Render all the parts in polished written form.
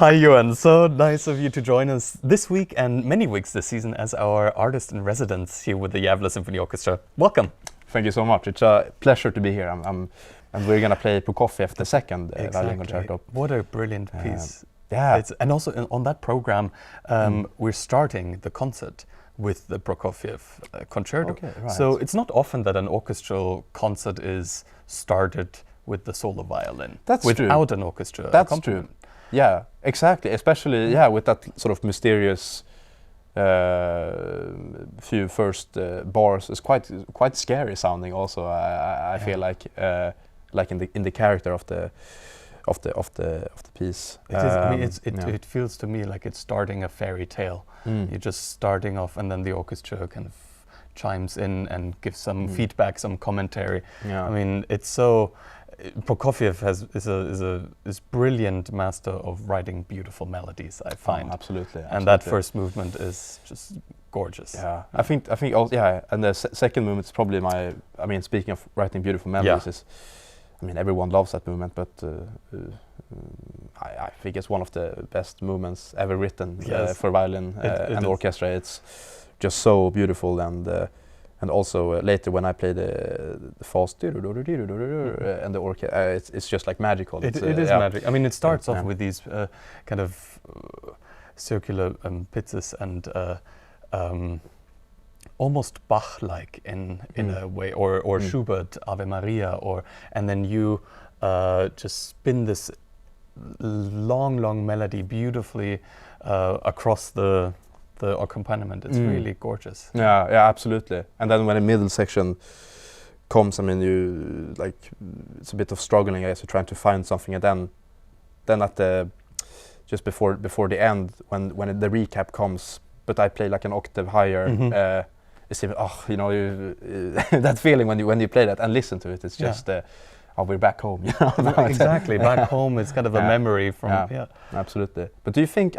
Hi, Johan. So nice of you to join us this week and many weeks this season as our artist in residence here with the Gavle Symphony Orchestra. Welcome. Thank you so much. It's a pleasure to be here. And we're going to play Prokofiev the second Violin Concerto. What a brilliant piece. Yeah. And also on that program, we're starting the concert with the Prokofiev Concerto. Okay, right. So it's not often that an orchestral concert is started with the solo violin. That's without true. An orchestra. That's true. Yeah, exactly. Especially with that sort of mysterious few first bars. It's quite scary sounding. Also, I feel like in the character of the piece. It is. I mean, it feels to me like it's starting a fairy tale. You're just starting off, and then the orchestra kind of chimes in and gives some feedback, some commentary. Yeah. I mean, it's so. Prokofiev is brilliant master of writing beautiful melodies, I find. Oh, absolutely. And that first movement is just gorgeous. Yeah, I think also, and the second movement is probably speaking of writing beautiful melodies, everyone loves that movement, but I think it's one of the best movements ever written for violin and orchestra. It's just so beautiful, and also later when I play the fast and the orchestra, it's just like magical. It is magic. I mean, it starts off with these kind of circular pizzas and almost Bach-like in a way, or Schubert, Ave Maria, and then you just spin this long melody beautifully across the accompaniment. It's really gorgeous. Yeah, absolutely. And then when the middle section comes, you it's a bit of struggling, I guess, you're trying to find something, and then at the just before the end, when the recap comes, but I play like an octave higher. It's even, that feeling when you play that and listen to it, it's just we're back home. Exactly, back home is kind of a memory from. Absolutely. But do you think?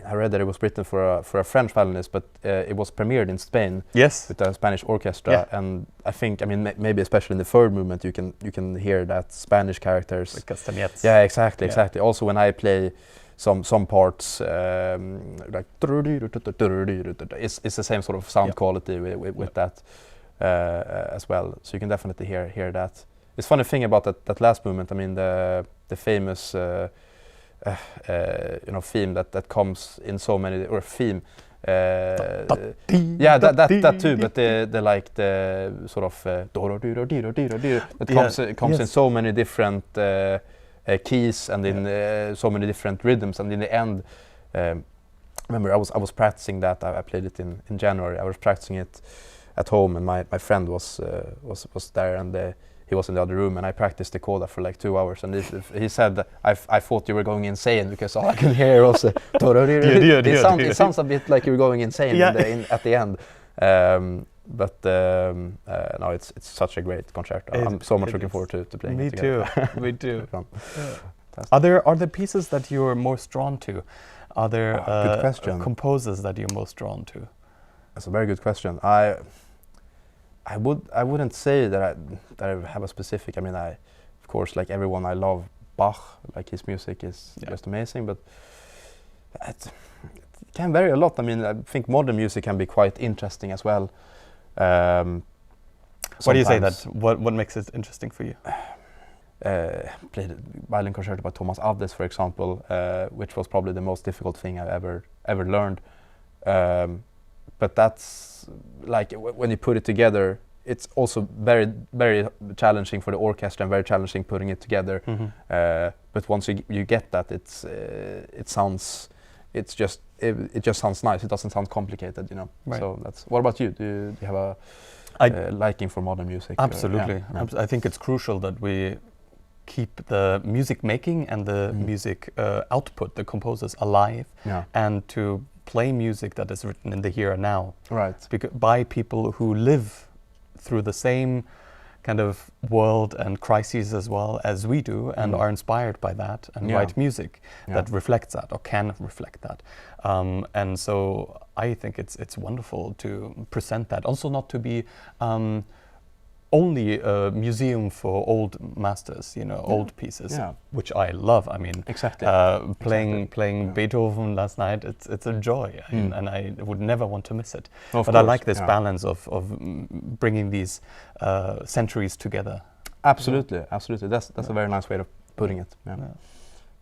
I read that it was written for a French violinist, but it was premiered in Spain. Yes. With a Spanish orchestra, and I think maybe especially in the third movement you can hear that Spanish characters. The castanets. Yeah, exactly. Also when I play some parts like it's the same sort of sound quality with that as well. So you can definitely hear that. It's funny thing about that last movement. The famous. Theme that comes in so many, or theme. That too. But the sort of that comes in so many different keys and in so many different rhythms. And in the end, remember I was practicing that. I played it in January. I was practicing it at home, and my friend was there, and he was in the other room, and I practiced the coda for like 2 hours, and he said that I thought you were going insane because all I can hear was it sounds a bit like you're going insane at the end. No, it's such a great concerto. I'm so much looking forward to playing it together. Me too. Are there pieces that you're most drawn to? Are there good question. Composers that you're most drawn to? That's a very good question. I wouldn't say that I have a specific. Of course, like everyone, I love Bach. Like his music is just amazing, but it can vary a lot. I think modern music can be quite interesting as well. Why do you say that? What makes it interesting for you? Played a Violin Concerto by Thomas Adès, for example, which was probably the most difficult thing I ever learned. But that's like when you put it together, it's also very, very challenging for the orchestra and very challenging putting it together. But once you get that, it just sounds nice. It doesn't sound complicated, Right. So that's. What about you? Do you have a liking for modern music? Absolutely. I think it's crucial that we keep the music making and the music output, the composers, alive, and to play music that is written in the here and now, right? By people who live through the same kind of world and crises as well as we do, and are inspired by that, and write music that reflects that or can reflect that. And so I think it's wonderful to present that. Also, not to be only a museum for old masters, old pieces, which I love. I mean, exactly. Playing Beethoven last night, it's a joy, and I would never want to miss it. Of but course, I like this balance of bringing these centuries together. Absolutely, absolutely. That's a very nice way of putting it. Yeah.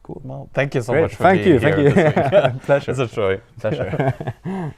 Cool. Well, thank you so Great. much for being here. Thank you. Pleasure. It's a joy. Pleasure.